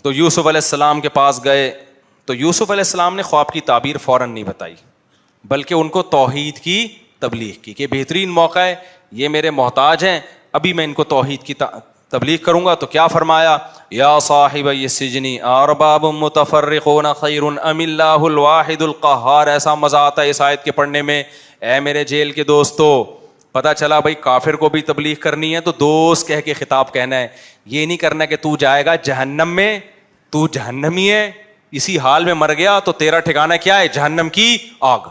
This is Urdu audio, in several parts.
تو یوسف علیہ السلام کے پاس گئے تو یوسف علیہ السلام نے خواب کی تعبیر فوراً نہیں بتائی, بلکہ ان کو توحید کی تبلیغ کی کہ بہترین موقع ہے, یہ میرے محتاج ہیں, ابھی میں ان کو توحید کی تبلیغ کروں گا. تو کیا فرمایا, یا صاحب السجن ارباب متفرقون خیر ام اللہ الواحد القہار. ایسا مزہ آتا ہے اس آیت کے پڑھنے میں. اے میرے جیل کے دوستو, پتا چلا بھائی کافر کو بھی تبلیغ کرنی ہے تو دوست کہہ کے خطاب کہنا ہے, یہ نہیں کرنا کہ تو جائے گا جہنم میں, تو جہنمی ہے, اسی حال میں مر گیا تو تیرا ٹھکانہ کیا ہے, جہنم کی آگ.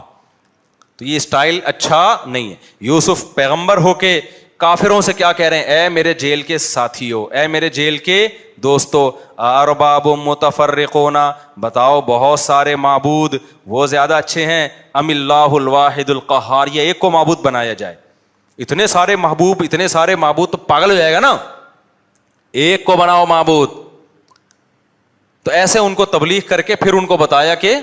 تو یہ اسٹائل اچھا نہیں ہے. یوسف پیغمبر ہو کے کافروں سے کیا کہہ رہے ہیں, اے میرے جیل کے ساتھیوں, اے میرے جیل کے دوستو, ارباب متفرقون, بتاؤ بہت سارے معبود وہ زیادہ اچھے ہیں, ام اللہ الواحد القہار, یہ ایک کو معبود بنایا جائے. اتنے سارے محبوب, اتنے سارے معبود تو پاگل ہو جائے گا نا, ایک کو بناؤ معبود. تو ایسے ان کو تبلیغ کر کے پھر ان کو بتایا کہ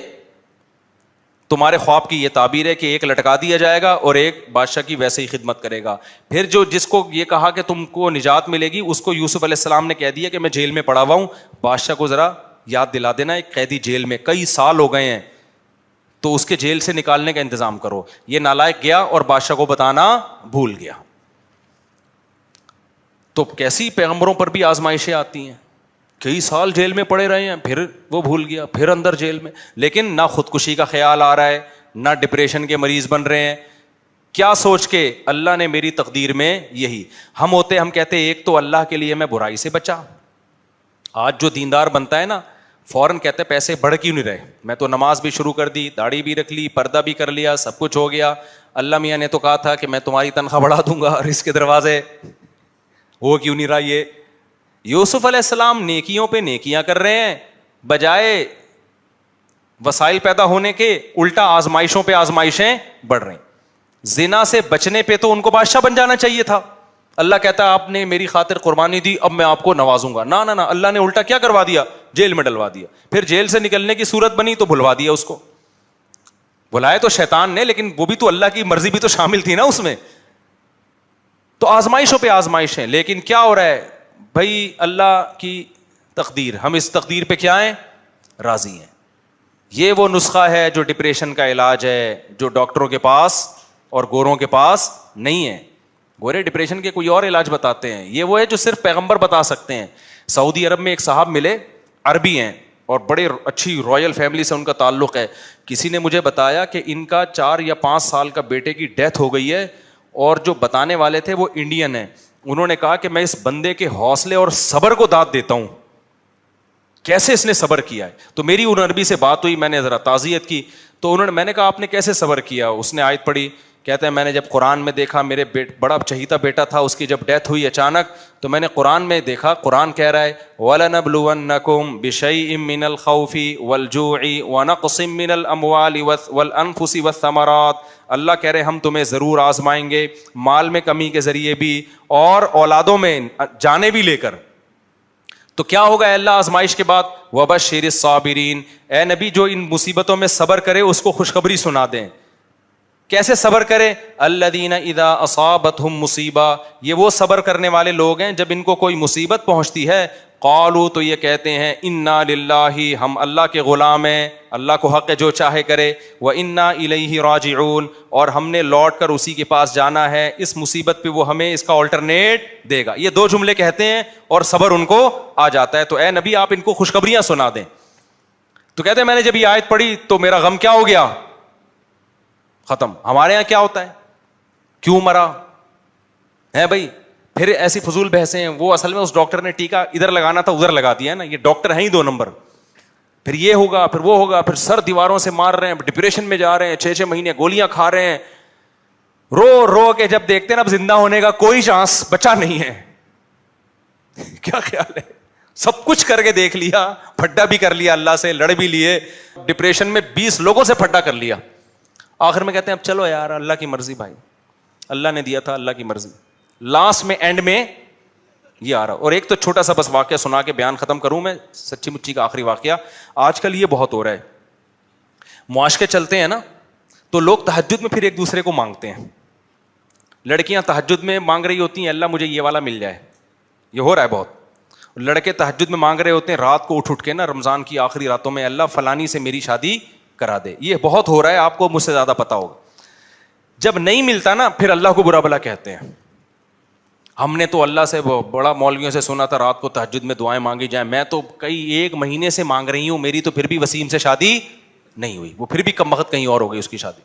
تمہارے خواب کی یہ تعبیر ہے کہ ایک لٹکا دیا جائے گا اور ایک بادشاہ کی ویسے ہی خدمت کرے گا. پھر جس کو یہ کہا کہ تم کو نجات ملے گی, اس کو یوسف علیہ السلام نے کہہ دیا کہ میں جیل میں پڑا ہوا ہوں, بادشاہ کو ذرا یاد دلا دینا, ایک قیدی جیل میں کئی سال ہو گئے ہیں, تو اس کے جیل سے نکالنے کا انتظام کرو. یہ نالائق گیا اور بادشاہ کو بتانا بھول گیا. تو کیسی پیغمبروں پر بھی آزمائشیں آتی ہیں, کئی سال جیل میں پڑے رہے ہیں, پھر وہ بھول گیا, پھر اندر جیل میں, لیکن نہ خودکشی کا خیال آ رہا ہے, نہ ڈپریشن کے مریض بن رہے ہیں. کیا سوچ کے, اللہ نے میری تقدیر میں یہی. ہم ہوتے, ہم کہتے ایک تو اللہ کے لیے میں برائی سے بچا. آج جو دیندار بنتا ہے نا, فوراً کہتے پیسے بڑھ کیوں نہیں رہے, میں تو نماز بھی شروع کر دی, داڑھی بھی رکھ لی, پردہ بھی کر لیا, سب کچھ ہو گیا, اللہ میاں نے تو کہا تھا کہ میں تمہاری تنخواہ بڑھا دوں گا, اور اس کے دروازے وہ کیوں نہیں رہا. یہ یوسف علیہ السلام نیکیوں پہ نیکیاں کر رہے ہیں, بجائے وسائل پیدا ہونے کے الٹا آزمائشوں پہ آزمائشیں بڑھ رہی. زنا سے بچنے پہ تو ان کو بادشاہ بن جانا چاہیے تھا. اللہ کہتا ہے آپ نے میری خاطر قربانی دی, اب میں آپ کو نوازوں گا. نہ نہ, اللہ نے الٹا کیا کروا دیا, جیل میں ڈلوا دیا. پھر جیل سے نکلنے کی صورت بنی تو بھلوا دیا اس کو. بلائے تو شیطان نے, لیکن وہ بھی تو اللہ کی مرضی بھی تو شامل تھی نا اس میں. تو آزمائشوں پہ آزمائشیں. لیکن کیا ہو رہا ہے بھائی, اللہ کی تقدیر, ہم اس تقدیر پہ کیا ہیں, راضی ہیں. یہ وہ نسخہ ہے جو ڈپریشن کا علاج ہے, جو ڈاکٹروں کے پاس اور گوروں کے پاس نہیں ہے. گورے ڈپریشن کے کوئی اور علاج بتاتے ہیں, یہ وہ ہے جو صرف پیغمبر بتا سکتے ہیں. سعودی عرب میں ایک صاحب ملے, عربی ہیں اور بڑے اچھی رائل فیملی سے ان کا تعلق ہے. کسی نے مجھے بتایا کہ ان کا 4 یا 5 سال کا بیٹے کی ڈیتھ ہو گئی ہے, اور جو بتانے والے تھے وہ انڈین ہیں. انہوں نے کہا کہ میں اس بندے کے حوصلے اور صبر کو داد دیتا ہوں, کیسے اس نے صبر کیا ہے. تو میری ان عربی سے بات ہوئی, میں نے ذرا تعزیت کی, تو میں نے کہا آپ نے کیسے صبر کیا. اس نے آیت پڑھی, کہتے ہیں میں نے جب قرآن میں دیکھا, میرے بڑا چہیتا بیٹا تھا, اس کی جب ڈیتھ ہوئی اچانک, تو میں نے قرآن میں دیکھا, قرآن کہہ رہا ہے وَلَنَبْلُوَنَّكُمْ بِشَيْءٍ مِّنَ الْخَوْفِ وَالْجُوعِ وَنَقْصٍ مِّنَ الْأَمْوَالِ وَالْأَنفُسِ وَالثَّمَرَاتِ. اللہ کہہ رہے ہم تمہیں ضرور آزمائیں گے, مال میں کمی کے ذریعے بھی اور اولادوں میں جانیں بھی لے کر. تو کیا ہوگا اللہ آزمائش کے بعد, وَبَشِّرِ الصَّابِرِينَ, اے نبی جو ان مصیبتوں میں صبر کرے اس کو خوشخبری سنا دیں. کیسے صبر کرے, الذین اذا اصابتہم مصیبہ, یہ وہ صبر کرنے والے لوگ ہیں جب ان کو کوئی مصیبت پہنچتی ہے, قالوا, تو یہ کہتے ہیں انا للہ, ہم اللہ کے غلام ہیں, اللہ کو حق ہے جو چاہے کرے, وانا الیہ راجعون, اور ہم نے لوٹ کر اسی کے پاس جانا ہے, اس مصیبت پہ وہ ہمیں اس کا آلٹرنیٹ دے گا. یہ 2 جملے کہتے ہیں اور صبر ان کو آ جاتا ہے. تو اے نبی آپ ان کو خوشخبریاں سنا دیں. تو کہتے ہیں میں نے جب یہ آیت پڑھی تو میرا غم کیا ہو گیا, ختم. ہمارے یہاں کیا ہوتا ہے, کیوں مرا ہے بھائی, پھر ایسی فضول بحثیں ہیں. وہ اصل میں اس ڈاکٹر نے ٹیکا ادھر لگانا تھا ادھر لگا دیا نا, یہ ڈاکٹر ہیں ہی 2 نمبر. پھر یہ ہوگا, پھر وہ ہوگا, پھر سر دیواروں سے مار رہے ہیں, ڈپریشن میں جا رہے ہیں, 6 مہینے گولیاں کھا رہے ہیں, رو رو کے جب دیکھتے ہیں نا اب زندہ ہونے کا کوئی چانس بچا نہیں ہے. کیا خیال ہے, سب کچھ کر کے دیکھ لیا, پھڈا بھی کر لیا, اللہ سے لڑ بھی لیے, ڈپریشن میں 20 لوگوں سے پھڈا کر لیا, آخر میں کہتے ہیں اب چلو یار اللہ کی مرضی, بھائی اللہ نے دیا تھا, اللہ کی مرضی. لاسٹ میں اینڈ میں یہ آ رہا. اور ایک تو چھوٹا سا بس واقعہ سنا کے بیان ختم کروں میں, سچی مچی کا آخری واقعہ. آج کل یہ بہت ہو رہا ہے, معاشقے چلتے ہیں نا تو لوگ تہجد میں پھر ایک دوسرے کو مانگتے ہیں. لڑکیاں تہجد میں مانگ رہی ہوتی ہیں اللہ مجھے یہ والا مل جائے, یہ ہو رہا ہے بہت. لڑکے تہجد میں مانگ رہے ہوتے ہیں رات کو اٹھ کے نا رمضان کی آخری راتوں میں, اللہ فلانی سے میری شادی کرا دے. یہ بہت ہو رہا ہے, آپ کو مجھ سے زیادہ پتا ہوگا. جب نہیں ملتا نا پھر اللہ کو برا بھلا کہتے ہیں. ہم نے تو اللہ سے بڑا مولویوں سے سنا تھا رات کو تہجد میں دعائیں مانگی جائیں, میں تو کئی 1 مہینے سے مانگ رہی ہوں, میری تو پھر بھی وسیم سے شادی نہیں ہوئی, وہ پھر بھی کم وقت کہیں اور ہو گئی اس کی شادی.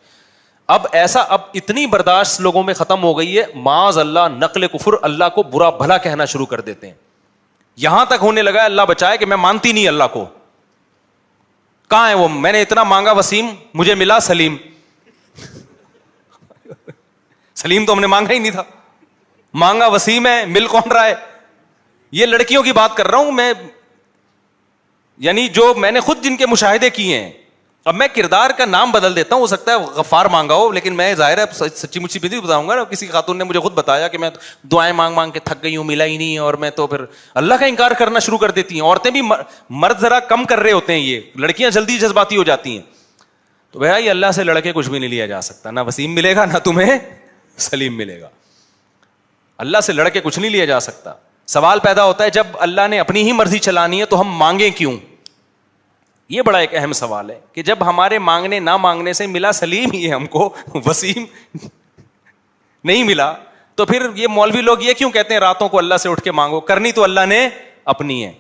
اب ایسا, اب اتنی برداشت لوگوں میں ختم ہو گئی ہے, معاذ اللہ نقل کفر, اللہ کو برا بھلا کہنا شروع کر دیتے ہیں. یہاں تک ہونے لگا ہے, اللہ بچائے, کہ میں مانتی نہیں اللہ کو. کہاں ہے وہ, میں نے اتنا مانگا وسیم, مجھے ملا سلیم. سلیم تو ہم نے مانگا ہی نہیں تھا, مانگا وسیم ہے, مل کون رہا ہے. یہ لڑکیوں کی بات کر رہا ہوں میں, یعنی جو میں نے خود جن کے مشاہدے کیے ہیں. اب میں کردار کا نام بدل دیتا ہوں, ہو سکتا ہے غفار مانگا ہو, لیکن میں ظاہر ہے سچی مچی بھی بتاؤں گا نا. کسی خاتون نے مجھے خود بتایا کہ میں دعائیں مانگ مانگ کے تھک گئی ہوں, ملا ہی نہیں, اور میں تو پھر اللہ کا انکار کرنا شروع کر دیتی ہیں. عورتیں بھی, مرد ذرا کم کر رہے ہوتے ہیں, یہ لڑکیاں جلدی جذباتی ہو جاتی ہیں. تو بھائی اللہ سے لڑ کے کچھ بھی نہیں لیا جا سکتا, نہ وسیم ملے گا نہ تمہیں سلیم ملے گا. اللہ سے لڑ کے کچھ نہیں لیا جا سکتا. سوال پیدا ہوتا ہے جب اللہ نے اپنی ہی مرضی چلانی ہے تو ہم مانگیں کیوں؟ یہ بڑا ایک اہم سوال ہے کہ جب ہمارے مانگنے نہ مانگنے سے ملا سلیم ہی ہے, ہم کو وسیم نہیں ملا, تو پھر یہ مولوی لوگ یہ کیوں کہتے ہیں راتوں کو اللہ سے اٹھ کے مانگو؟ کرنی تو اللہ نے اپنی ہے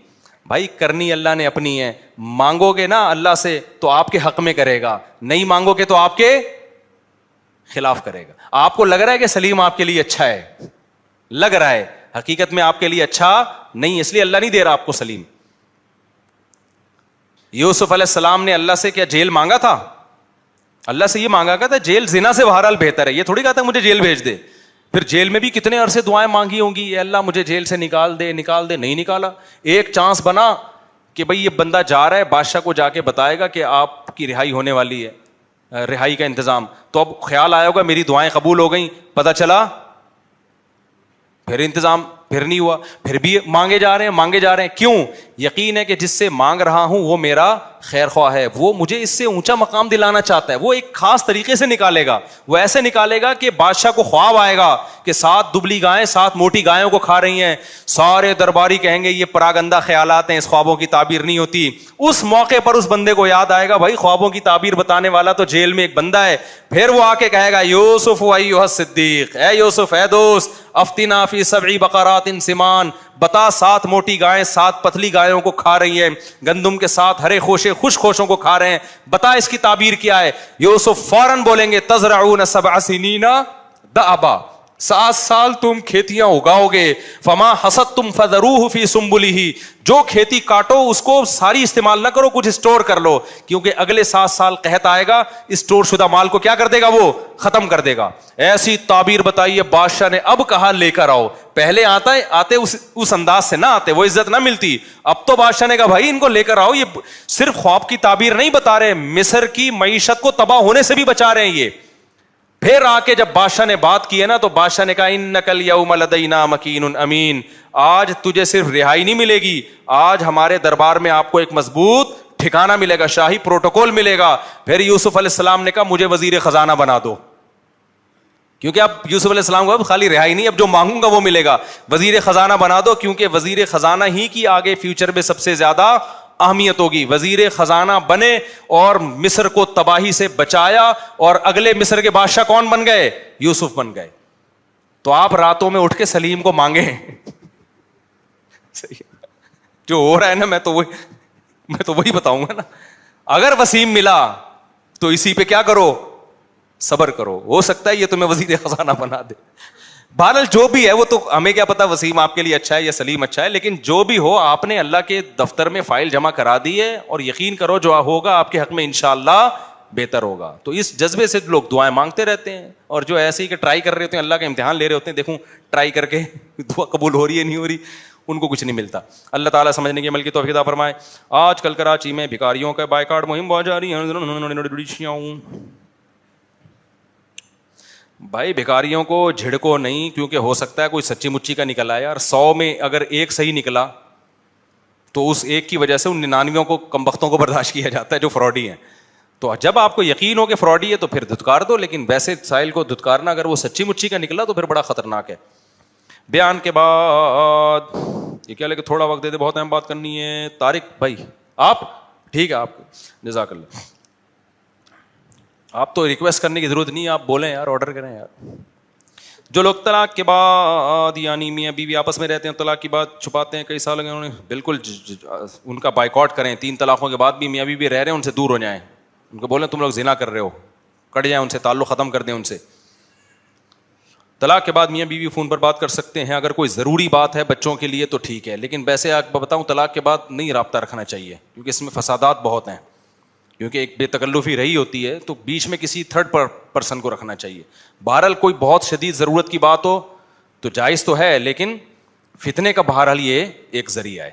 بھائی, کرنی اللہ نے اپنی ہے. مانگو گے نا اللہ سے تو آپ کے حق میں کرے گا, نہیں مانگو گے تو آپ کے خلاف کرے گا. آپ کو لگ رہا ہے کہ سلیم آپ کے لیے اچھا ہے, لگ رہا ہے, حقیقت میں آپ کے لیے اچھا نہیں, اس لیے اللہ نہیں دے رہا آپ کو سلیم. یوسف علیہ السلام نے اللہ سے کیا جیل مانگا تھا؟ اللہ سے یہ مانگا تھا جیل زنا سے بہرحال بہتر ہے, یہ تھوڑی کہا تھا مجھے جیل بھیج دے. پھر جیل میں بھی کتنے عرصے دعائیں مانگی ہوں گی, اے اللہ مجھے جیل سے نکال دے, نکال دے, نہیں نکالا. ایک چانس بنا کہ بھئی یہ بندہ جا رہا ہے, بادشاہ کو جا کے بتائے گا کہ آپ کی رہائی ہونے والی ہے, رہائی کا انتظام. تو اب خیال آیا ہوگا میری دعائیں قبول ہو گئیں, پتہ چلا پھر انتظام پھر نہیں ہوا, پھر بھی مانگے جا رہے ہیں, مانگے جا رہے ہیں. کیوں؟ یقین ہے کہ جس سے مانگ رہا ہوں وہ میرا خیر خواہ ہے, وہ مجھے اس سے اونچا مقام دلانا چاہتا ہے, وہ ایک خاص طریقے سے نکالے گا. وہ ایسے نکالے گا کہ بادشاہ کو خواب آئے گا کہ 7 دبلی گائیں 7 موٹی گایوں کو کھا رہی ہیں, سارے درباری کہیں گے یہ پراگندہ خیالات ہیں, اس خوابوں کی تعبیر نہیں ہوتی. اس موقع پر اس بندے کو یاد آئے گا بھائی خوابوں کی تعبیر بتانے والا تو جیل میں ایک بندہ ہے. پھر وہ آ کے کہے گا یوسف ایھا الصدیق, اے یوسف اے دوست, افتنا فی 7 بقرات سمان, بتا 7 موٹی گائیں 7 پتلی گایوں کو کھا رہی ہیں, گندم کے 7 ہرے خوشے خوش خوشوں کو کھا رہے ہیں, بتا اس کی تعبیر کیا ہے؟ یوسف فوراً بولیں گے تزرعون 7 سنین دأبا, 7 سال تم کھیتیاں اگاؤ گے. فما حصدتم فذروہ فی سنبلہ, جو کھیتی کاٹو اس کو ساری استعمال نہ کرو, کچھ اسٹور کر لو, کیونکہ اگلے 7 سال قحط آئے گا, اسٹور شدہ مال کو کیا کر دے گا, وہ ختم کر دے گا. ایسی تعبیر بتائیے بادشاہ نے. اب کہا لے کر آؤ, پہلے آتے اس انداز سے نہ آتے, وہ عزت نہ ملتی. اب تو بادشاہ نے کہا بھائی ان کو لے کر آؤ, یہ صرف خواب کی تعبیر نہیں بتا رہے, مصر کی معیشت کو تباہ ہونے سے بھی بچا رہے ہیں یہ. پھر آ کے جب بادشاہ نے بات کی ہے نا, تو بادشاہ نے کہا انک الیوم لدینا مکین امین, آج تجھے صرف رہائی نہیں ملے گی, آج ہمارے دربار میں آپ کو ایک مضبوط ٹھکانہ ملے گا, شاہی پروٹوکول ملے گا. پھر یوسف علیہ السلام نے کہا مجھے وزیر خزانہ بنا دو, کیونکہ اب یوسف علیہ السلام کو اب خالی رہائی نہیں, اب جو مانگوں گا وہ ملے گا. وزیر خزانہ بنا دو, کیونکہ وزیر خزانہ ہی کی آگے فیوچر میں سب سے زیادہ اہمیت ہوگی. وزیر خزانہ بنے اور مصر کو تباہی سے بچایا, اور اگلے مصر کے بادشاہ کون بن گئے؟ یوسف بن گئے. تو آپ راتوں میں اٹھ کے سلیم کو مانگیں. جو ہو رہا ہے نا, میں تو وہی بتاؤں گا نا. اگر وسیم ملا تو اسی پہ کیا کرو, صبر کرو, ہو سکتا ہے یہ تمہیں وزیر خزانہ بنا دے. بہرحال جو بھی ہے وہ تو ہمیں کیا پتا وسیم آپ کے لیے اچھا ہے یا سلیم اچھا ہے, لیکن جو بھی ہو آپ نے اللہ کے دفتر میں فائل جمع کرا دی ہے, اور یقین کرو جو ہوگا آپ کے حق میں انشاءاللہ بہتر ہوگا. تو اس جذبے سے لوگ دعائیں مانگتے رہتے ہیں, اور جو ایسے ہی کہ ٹرائی کر رہے ہوتے ہیں, اللہ کا امتحان لے رہے ہوتے ہیں, دیکھوں ٹرائی کر کے دعا قبول ہو رہی ہے نہیں ہو رہی, ان کو کچھ نہیں ملتا. اللہ تعالیٰ سمجھنے کی عمل کی توفیق عطا فرمائے. آج کل کراچی میں بھکاریوں کا بائیکاٹ مہم بہت جاری ہے. بھائی بھکاریوں کو جھڑکو نہیں, کیونکہ ہو سکتا ہے کوئی سچی مچی کا نکل آیا, اور 100 میں اگر ایک صحیح نکلا تو اس ایک کی وجہ سے ان 99 کو کمبختوں کو برداشت کیا جاتا ہے جو فراڈی ہیں. تو جب آپ کو یقین ہو کہ فراڈی ہے تو پھر دھتکار دو, لیکن ویسے سائل کو دھتکارنا اگر وہ سچی مچی کا نکلا تو پھر بڑا خطرناک ہے. بیان کے بعد یہ کیا لے کہ تھوڑا وقت دے دے, بہت اہم بات کرنی ہے. طارق بھائی آپ ٹھیک ہے, آپ جزاک اللہ, آپ تو ریکویسٹ کرنے کی ضرورت نہیں ہے, آپ بولیں یار, آرڈر کریں یار. جو لوگ طلاق کے بعد یعنی میاں بیوی آپس میں رہتے ہیں, طلاق کی بات چھپاتے ہیں, کئی سال ہو گئے انہوں نے, بالکل ان کا بائیکاٹ کریں. 3 طلاقوں کے بعد بھی میاں بیوی رہ رہے ہیں, ان سے دور ہو جائیں, ان کو بولیں تم لوگ زنا کر رہے ہو, کٹ جائیں ان سے, تعلق ختم کر دیں ان سے. طلاق کے بعد میاں بیوی فون پر بات کر سکتے ہیں, اگر کوئی ضروری بات ہے بچوں کے لیے تو ٹھیک ہے, لیکن ویسے آپ بتاؤں طلاق کے بعد نہیں رابطہ رکھنا چاہیے, کیونکہ اس میں فسادات بہت ہیں, کیونکہ ایک بے تکلفی رہی ہوتی ہے, تو بیچ میں کسی تھرڈ پرسن کو رکھنا چاہیے. بہرحال کوئی بہت شدید ضرورت کی بات ہو تو جائز تو ہے, لیکن فتنے کا بہرحال یہ ایک ذریعہ ہے.